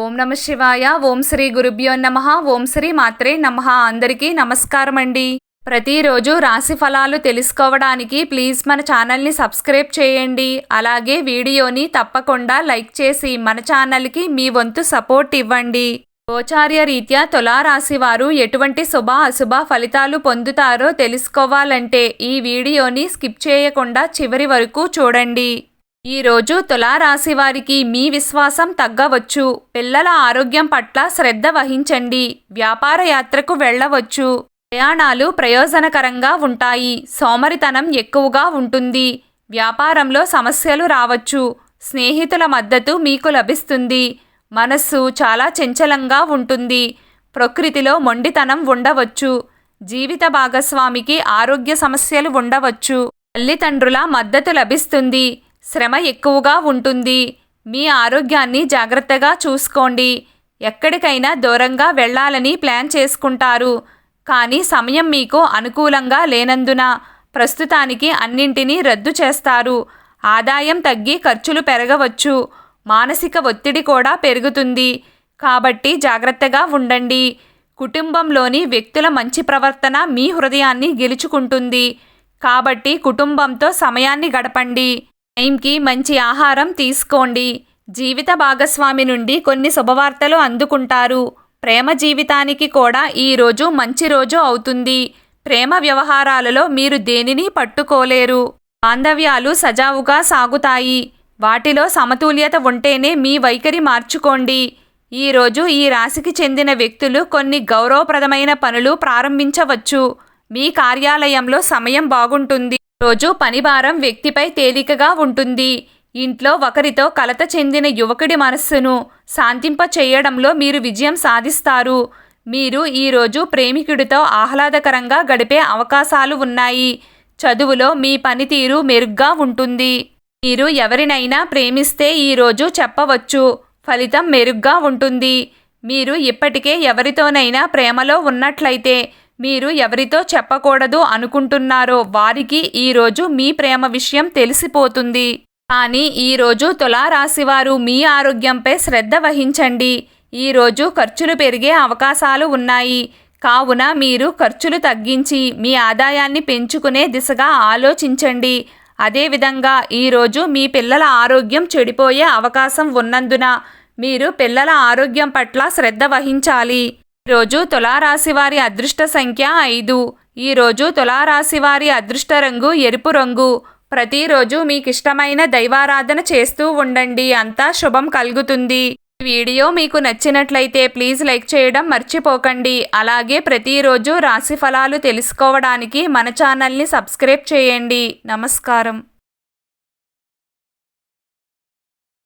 ఓం నమ శివాయ. ఓం శ్రీ గురుభ్యో నమః. ఓం శ్రీ మాత్రే నమః. అందరికీ నమస్కారం అండి. ప్రతిరోజు రాశి ఫలాలు తెలుసుకోవడానికి ప్లీజ్ మన ఛానల్ని సబ్స్క్రైబ్ చేయండి. అలాగే వీడియోని తప్పకుండా లైక్ చేసి మన ఛానల్కి మీ వంతు సపోర్ట్ ఇవ్వండి. గోచార్య రీత్యా తులారాశి వారు ఎటువంటి శుభ అశుభ ఫలితాలు పొందుతారో తెలుసుకోవాలంటే ఈ వీడియోని స్కిప్ చేయకుండా చివరి వరకు చూడండి. ఈరోజు తులారాశి వారికి మీ విశ్వాసం తగ్గవచ్చు. పిల్లల ఆరోగ్యం పట్ల శ్రద్ధ వహించండి. వ్యాపార యాత్రకు వెళ్ళవచ్చు. ప్రయాణాలు ప్రయోజనకరంగా ఉంటాయి. సోమరితనం ఎక్కువగా ఉంటుంది. వ్యాపారంలో సమస్యలు రావచ్చు. స్నేహితుల మద్దతు మీకు లభిస్తుంది. మనస్సు చాలా చంచలంగా ఉంటుంది. ప్రకృతిలో మొండితనం ఉండవచ్చు. జీవిత భాగస్వామికి ఆరోగ్య సమస్యలు ఉండవచ్చు. తల్లిదండ్రుల మద్దతు లభిస్తుంది. శ్రమ ఎక్కువగా ఉంటుంది. మీ ఆరోగ్యాన్ని జాగ్రత్తగా చూసుకోండి. ఎక్కడికైనా దూరంగా వెళ్ళాలని ప్లాన్ చేసుకుంటారు. కానీ సమయం మీకు అనుకూలంగా లేనందున ప్రస్తుతానికి అన్నింటినీ రద్దు చేస్తారు. ఆదాయం తగ్గి ఖర్చులు పెరగవచ్చు. మానసిక ఒత్తిడి కూడా పెరుగుతుంది. కాబట్టి జాగ్రత్తగా ఉండండి. కుటుంబంలోని వ్యక్తుల మంచి ప్రవర్తన మీ హృదయాన్ని గెలుచుకుంటుంది. కాబట్టి కుటుంబంతో సమయాన్ని గడపండి. టైంకి మంచి ఆహారం తీసుకోండి. జీవిత భాగస్వామి నుండి కొన్ని శుభవార్తలు అందుకుంటారు. ప్రేమ జీవితానికి కూడా ఈరోజు మంచి రోజు అవుతుంది. ప్రేమ వ్యవహారాలలో మీరు దేనిని పట్టుకోలేరు. బాంధవ్యాలు సజావుగా సాగుతాయి. వాటిలో సమతుల్యత ఉంటేనే మీ వైఖరి మార్చుకోండి. ఈరోజు ఈ రాశికి చెందిన వ్యక్తులు కొన్ని గౌరవప్రదమైన పనులు ప్రారంభించవచ్చు. మీ కార్యాలయంలో సమయం బాగుంటుంది. రోజు పనిభారం వ్యక్తిపై తేలికగా ఉంటుంది. ఇంట్లో ఒకరితో కలత చెందిన యువకుడి మనస్సును శాంతింప చేయడంలో మీరు విజయం సాధిస్తారు. మీరు ఈరోజు ప్రేమికుడితో ఆహ్లాదకరంగా గడిపే అవకాశాలు ఉన్నాయి. చదువులో మీ పనితీరు మెరుగ్గా ఉంటుంది. మీరు ఎవరినైనా ప్రేమిస్తే ఈరోజు చెప్పవచ్చు. ఫలితం మెరుగ్గా ఉంటుంది. మీరు ఇప్పటికే ఎవరితోనైనా ప్రేమలో ఉన్నట్లయితే మీరు ఎవరితో చెప్పకూడదు అనుకుంటున్నారో వారికి ఈరోజు మీ ప్రేమ విషయం తెలిసిపోతుంది. కానీ ఈరోజు తులారాశివారు మీ ఆరోగ్యంపై శ్రద్ధ వహించండి. ఈరోజు ఖర్చులు పెరిగే అవకాశాలు ఉన్నాయి. కావున మీరు ఖర్చులు తగ్గించి మీ ఆదాయాన్ని పెంచుకునే దిశగా ఆలోచించండి. అదేవిధంగా ఈరోజు మీ పిల్లల ఆరోగ్యం చెడిపోయే అవకాశం ఉన్నందున మీరు పిల్లల ఆరోగ్యం పట్ల శ్రద్ధ వహించాలి. ఈరోజు తులారాశి వారి అదృష్ట సంఖ్య 5. ఈరోజు తులారాశి వారి అదృష్ట రంగు ఎరుపు రంగు. ప్రతిరోజు మీకు ఇష్టమైన దైవారాధన చేస్తూ ఉండండి. అంతా శుభం కలుగుతుంది. ఈ వీడియో మీకు నచ్చినట్లయితే ప్లీజ్ లైక్ చేయడం మర్చిపోకండి. అలాగే ప్రతిరోజు రాశి ఫలాలు తెలుసుకోవడానికి మన ఛానల్ని సబ్స్క్రైబ్ చేయండి. నమస్కారం.